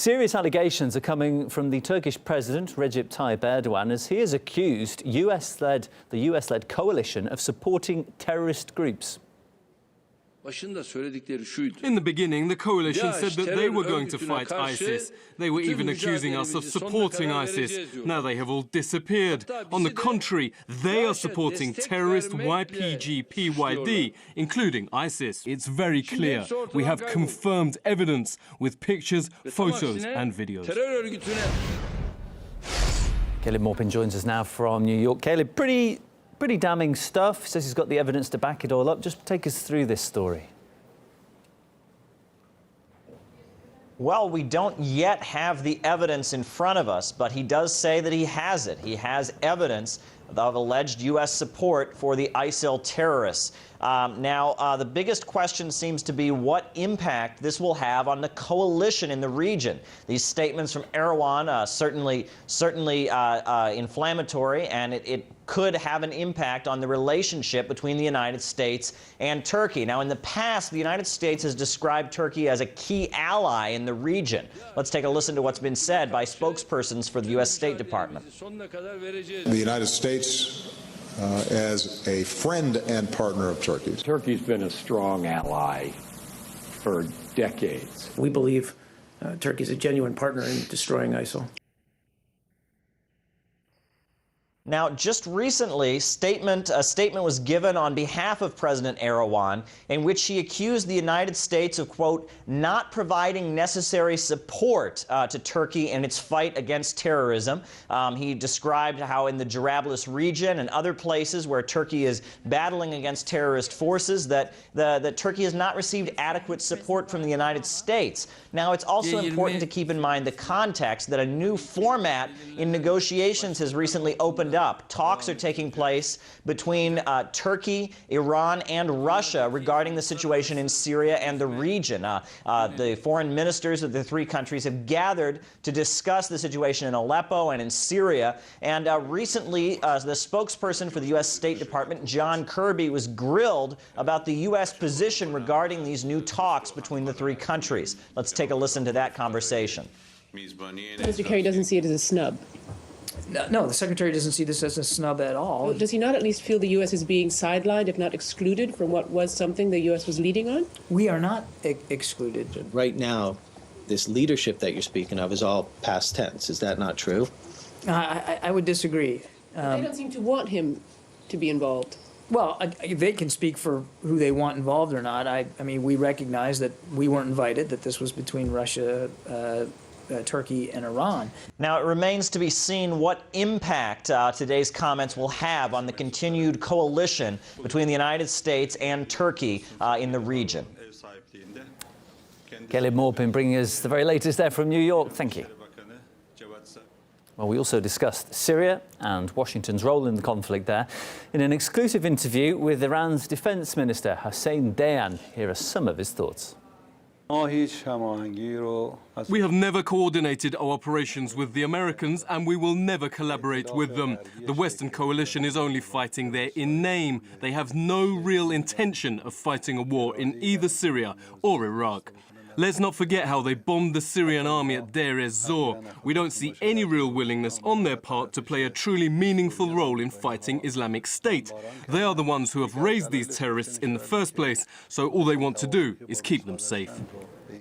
Serious allegations are coming from the Turkish President Recep Tayyip Erdogan as he has accused the US-led coalition of supporting terrorist groups. In the beginning, the coalition said that they were going to fight ISIS. They were even accusing us of supporting ISIS. Now they have all disappeared. On the contrary, they are supporting terrorist YPG-PYD, inclling ISIS. It's very clear. We have confirmed evidence with pictures, photos and videos. Caleb Maupin joins us now from New York. Caleb, pretty damning stuff. Says he's got the evidence to back it all up. Just take us through this story. Well, we don't yet have the evidence in front of us, but he does say that he has it. He has evidence of alleged U.S. support for the ISIL terrorists. Now, the biggest question seems to be what impact this will have on the coalition in the region. These statements from Erdogan certainly inflammatory, and it could have an impact on the relationship between the United States and Turkey. Now, in the past, the United States has described Turkey as a key ally in the region. Let's take a listen to what's been said by spokespersons for the U.S. State Department. The United States as a friend and partner of Turkey. Turkey's been a strong ally for decades. We believe Turkey is a genuine partner in destroying ISIL. Now, just recently, a statement was given on behalf of President Erdogan in which he accused the United States of, quote, not providing necessary support to Turkey in its fight against terrorism. He described how in the Jarablus region and other places where Turkey is battling against terrorist forces that Turkey has not received adequate support from the United States. Now, it's also important to keep in mind the context that a new format in negotiations has recently opened up. Talks are taking place between Turkey, Iran, and Russia regarding the situation in Syria and the region. The foreign ministers of the three countries have gathered to discuss the situation in Aleppo and in Syria. And recently, the spokesperson for the U.S. State Department, John Kirby, was grilled about the U.S. position regarding these new talks between the three countries. Let's take a listen to that conversation. Mr. Kerry doesn't see it as a snub. No, the Secretary doesn't see this as a snub at all. Well, does he not at least feel the U.S. is being sidelined, if not excluded, from what was something the U.S. was leading on? We are not excluded. Right now, this leadership that you're speaking of is all past tense. Is that not true? I would disagree. They don't seem to want him to be involved. Well, they can speak for who they want involved or not. I mean, we recognize that we weren't invited, that this was between Russia, Turkey and Iran. Now, it remains to be seen what impact today's comments will have on the continued coalition between the United States and Turkey in the region. Caleb Maupin bringing us the very latest there from New York. Thank you. Well, we also discussed Syria and Washington's role in the conflict there in an exclusive interview with Iran's Defense Minister Hossein Dayan. Here are some of his thoughts. We have never coordinated our operations with the Americans, and we will never collaborate with them. The Western coalition is only fighting there in name. They have no real intention of fighting a war in either Syria or Iraq. Let's not forget how they bombed the Syrian army at Deir ez-Zor. We don't see any real willingness on their part to play a truly meaningful role in fighting Islamic State. They are the ones who have raised these terrorists in the first place, so all they want to do is keep them safe.